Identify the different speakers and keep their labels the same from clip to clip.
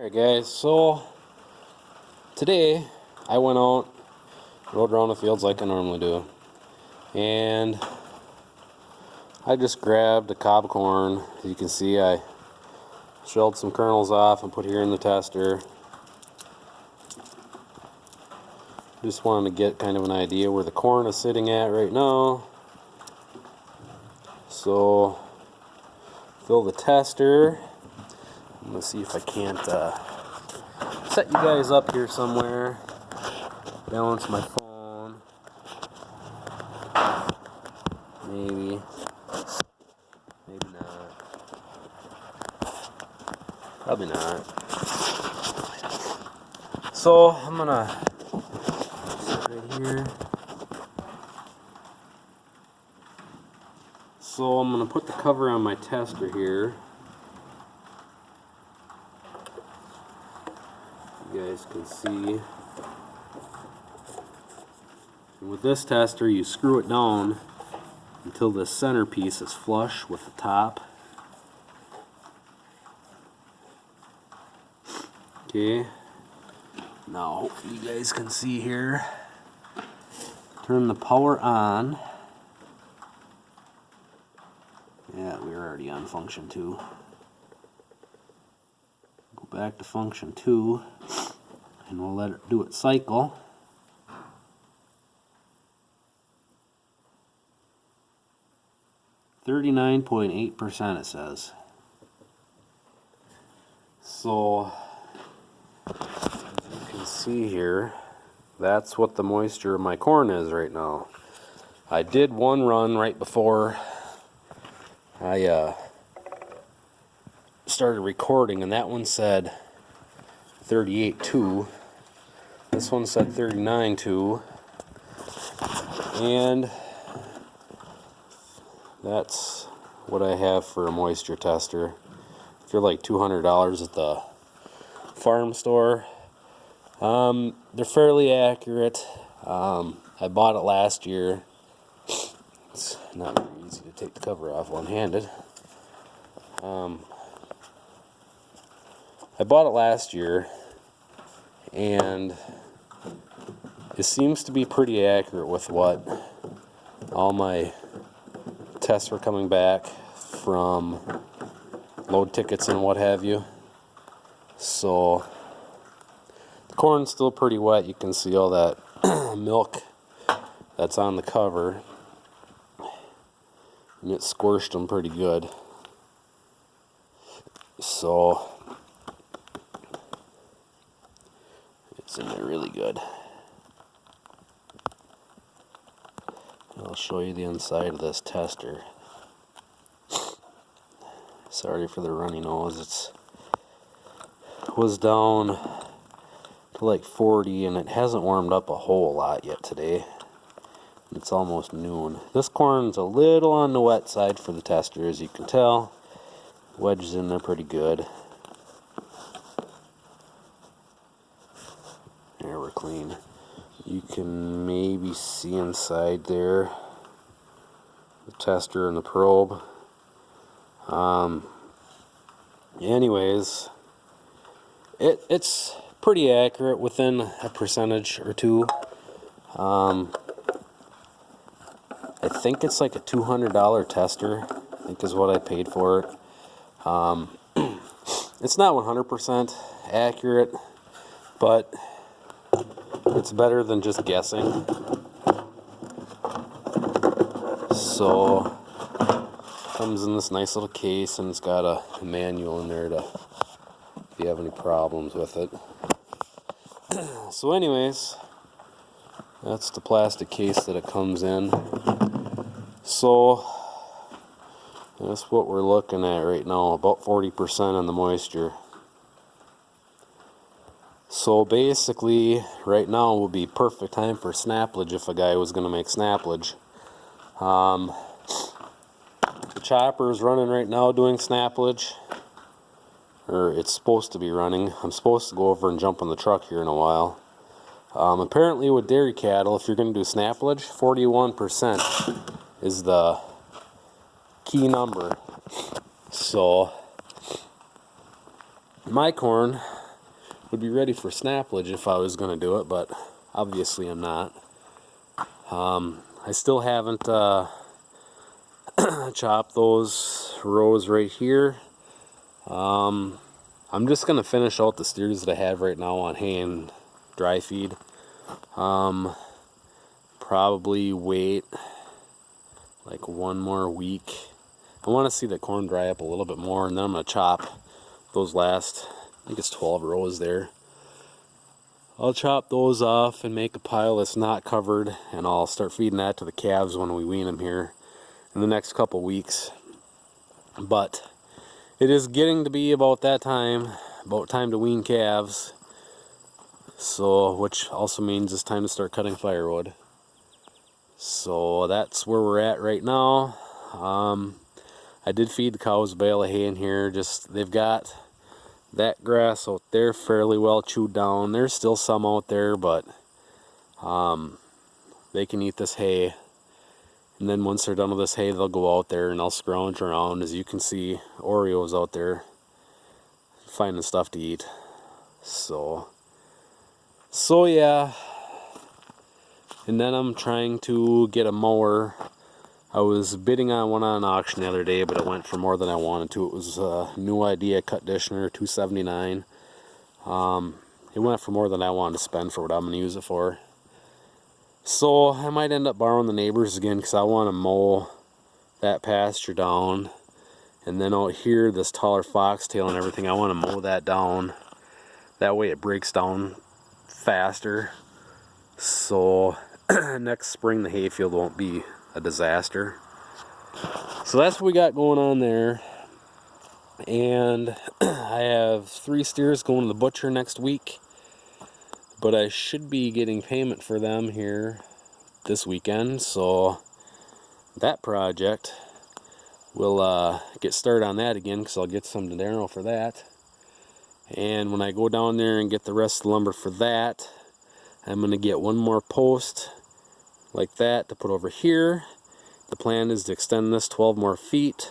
Speaker 1: Alright guys, so today I went out, rode around the fields like I normally do, and I just grabbed a cob of corn. As you can see, I shelled some kernels off and put here in the tester. Just wanted to get kind of an idea where the corn is sitting at right now. So fill the tester. I'm going to see if I can't set you guys up here somewhere. Balance my phone. Maybe not. Probably not. So I'm gonna sit right here. So I'm gonna put the cover on my tester here. You guys can see. And with this tester, you screw it down until the centerpiece is flush with the top. Okay. Now, hopefully you guys can see here. Turn the power on. Yeah, we were already on function 2. Go back to function 2, and we'll let it do its cycle. .8% it says. So, as you can see here, that's what the moisture of my corn is right now. I did one run right before I started recording, and that one said 38.2. This one said 39.2, and that's what I have for a moisture tester. They're like $200 at the farm store. They're fairly accurate. I bought it last year. It's not very easy to take the cover off one-handed. I bought it last year, and it seems to be pretty accurate with what all my tests were coming back from load tickets and what have you. So the corn's still pretty wet. You can see all that milk that's on the cover, and it squished them pretty good. So it's in there really good. I'll show you the inside of this tester. Sorry for the runny nose. It was down to like 40, and it hasn't warmed up a whole lot yet today. It's almost noon. This corn's a little on the wet side for the tester, as you can tell. Wedges in there pretty good. There, we're clean. You can maybe see inside there the tester and the probe. Anyways, it's pretty accurate within a percentage or two. I think it's like a $200 tester, I think is what I paid for it. It's not 100% accurate, but it's better than just guessing. So, comes in this nice little case, and it's got a manual in there to if you have any problems with it. So anyways, that's the plastic case that it comes in. So that's what we're looking at right now, about 40% on the moisture. So basically, right now will be perfect time for snaplage if a guy was going to make snaplage. The chopper is running right now doing snaplage, or it's supposed to be running. I'm supposed to go over and jump on the truck here in a while. Apparently with dairy cattle, if you're going to do snaplage, 41% is the key number. So my corn would be ready for snaplage if I was going to do it, but obviously I'm not. I still haven't chopped those rows right here. I'm just going to finish out the steers that I have right now on hay and dry feed. Probably wait like one more week. I want to see the corn dry up a little bit more, and then I'm going to chop those last, I think it's 12 rows there. I'll chop those off and make a pile that's not covered, and I'll start feeding that to the calves when we wean them here in the next couple weeks. But it is getting to be about that time, about time to wean calves. So, which also means it's time to start cutting firewood. So that's where we're at right now. I did feed the cows a bale of hay in here. Just, they've got that grass out there fairly well chewed down. There's still some out there, but they can eat this hay. And then once they're done with this hay, they'll go out there and they'll scrounge around. As you can see, Oreo's out there finding stuff to eat. So yeah. And then I'm trying to get a mower. I was bidding on one on auction the other day, but it went for more than I wanted to. It was a New Idea Cut Dishner, $279. It went for more than I wanted to spend for what I'm going to use it for. So I might end up borrowing the neighbors again, because I want to mow that pasture down. And then out here, this taller foxtail and everything, I want to mow that down. That way it breaks down faster. So next spring the hayfield won't be a disaster. So that's what we got going on there. And I have 3 steers going to the butcher next week, but I should be getting payment for them here this weekend. So that project, we'll get started on that again, because I'll get some Denaro for that. And when I go down there and get the rest of the lumber for that, I'm going to get one more post like that to put over here. The plan is to extend this 12 more feet.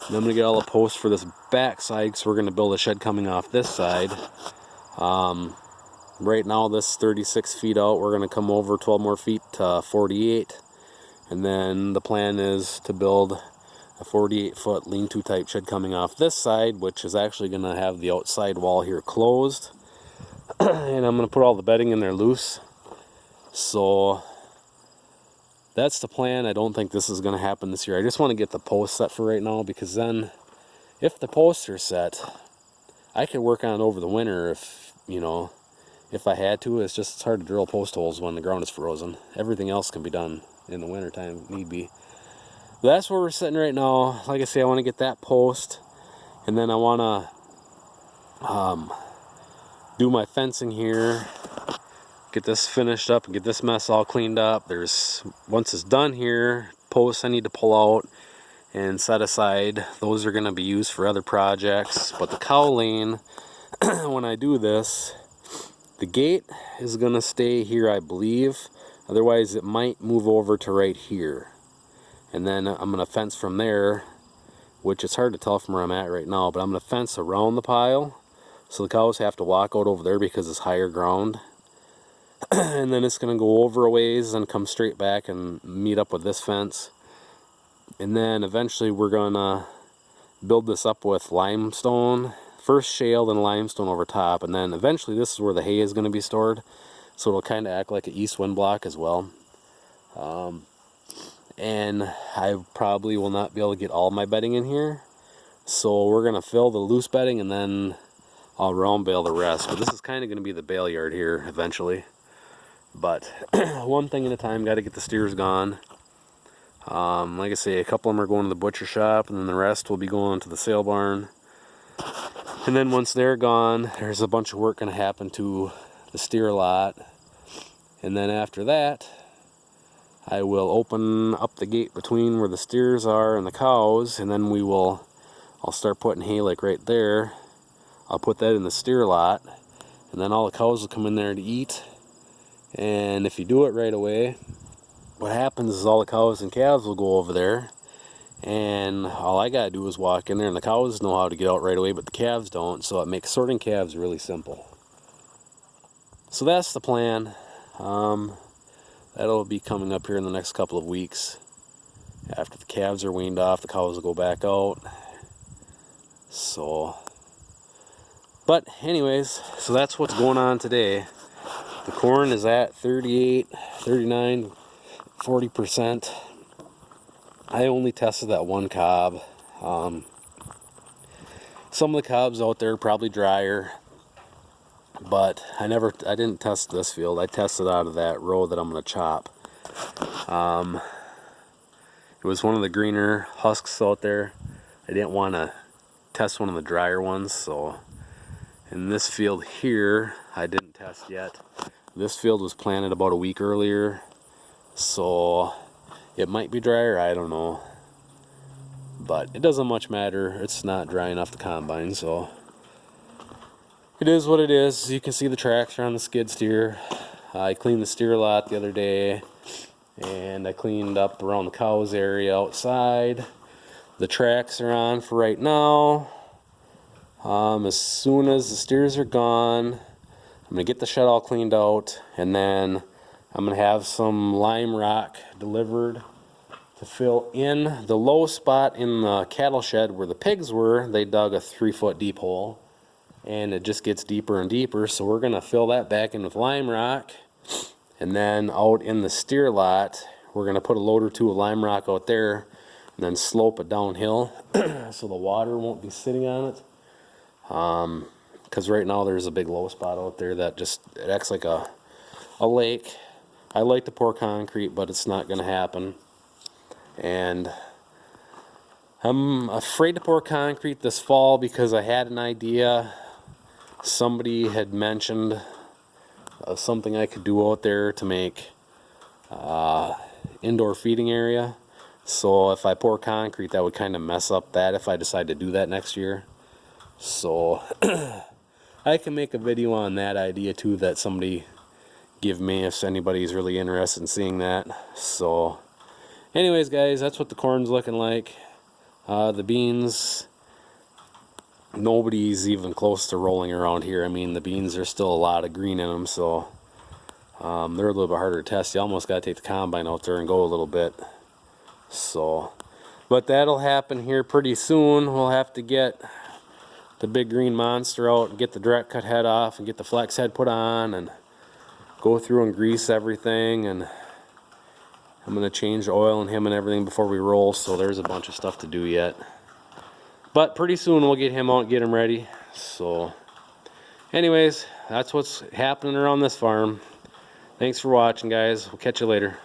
Speaker 1: And I'm going to get all the posts for this back side, because we're going to build a shed coming off this side. Right now this 36 feet out, we're going to come over 12 more feet to 48. And then the plan is to build a 48-foot lean-to type shed coming off this side, which is actually going to have the outside wall here closed. And I'm going to put all the bedding in there loose. So that's the plan. I don't think this is going to happen this year. I just want to get the posts set for right now, because then if the posts are set, I could work on it over the winter if, you know, if I had to. It's just, it's hard to drill post holes when the ground is frozen. Everything else can be done in the winter time if need be. But that's where we're sitting right now. Like I say, I want to get that post, and then I want to do my fencing here, get this finished up and get this mess all cleaned up. Once it's done here, posts I need to pull out and set aside. Those are going to be used for other projects. But the cow lane, when I do this, the gate is going to stay here, I believe. Otherwise it might move over to right here. And then I'm going to fence from there, which it's hard to tell from where I'm at right now, but I'm going to fence around the pile. So the cows have to walk out over there because it's higher ground. And then it's going to go over a ways and come straight back and meet up with this fence. And then eventually we're going to build this up with limestone. First shale, then limestone over top. And then eventually this is where the hay is going to be stored. So it'll kind of act like an east wind block as well. And I probably will not be able to get all my bedding in here. So we're going to fill the loose bedding, and then I'll round bale the rest. But this is kind of going to be the bale yard here eventually. But one thing at a time, got to get the steers gone. Like I say, a couple of them are going to the butcher shop, and then the rest will be going to the sale barn. And then once they're gone, there's a bunch of work going to happen to the steer lot. And then after that, I will open up the gate between where the steers are and the cows, and then I'll start putting hay like right there. I'll put that in the steer lot, and then all the cows will come in there to eat. And if you do it right away, what happens is all the cows and calves will go over there, and all I gotta do is walk in there, and the cows know how to get out right away, but the calves don't. So it makes sorting calves really simple. So that's the plan. That'll be coming up here in the next couple of weeks. After the calves are weaned off, the cows will go back out. So, but anyways, so that's what's going on today. The corn is at 38, 39, 40%. I only tested that one cob. Some of the cobs out there are probably drier, but I didn't test this field. I tested out of that row that I'm going to chop. It was one of the greener husks out there. I didn't want to test one of the drier ones, so in this field here, I didn't test yet. This field was planted about a week earlier, so it might be drier, I don't know. But it doesn't much matter. It's not drying off the combine, so it is what it is. You can see the tracks are on the skid steer. I cleaned the steer lot the other day, and I cleaned up around the cows area outside. The tracks are on for right now. As soon as the steers are gone, I'm going to get the shed all cleaned out, and then I'm going to have some lime rock delivered to fill in the low spot in the cattle shed where the pigs were. They dug a 3-foot deep hole, and it just gets deeper and deeper, so we're going to fill that back in with lime rock. And then out in the steer lot, we're going to put a load or two of lime rock out there and then slope it downhill so the water won't be sitting on it. Because right now there's a big low spot out there that it acts like a lake. I like to pour concrete, but it's not going to happen. And I'm afraid to pour concrete this fall because I had an idea. Somebody had mentioned something I could do out there to make indoor feeding area. So if I pour concrete, that would kind of mess up that if I decide to do that next year. So I can make a video on that idea too that somebody give me if anybody's really interested in seeing that. So anyways, guys, that's what the corn's looking like. The beans, nobody's even close to rolling around here. I mean, the beans, there's still a lot of green in them, so they're a little bit harder to test. You almost got to take the combine out there and go a little bit. So, but that'll happen here pretty soon. We'll have to get the big green monster out and get the direct cut head off and get the flex head put on and go through and grease everything. And I'm going to change the oil in him and everything before we roll, so there's a bunch of stuff to do yet. But pretty soon we'll get him out and get him ready. So anyways, that's what's happening around this farm. Thanks for watching, guys. We'll catch you later.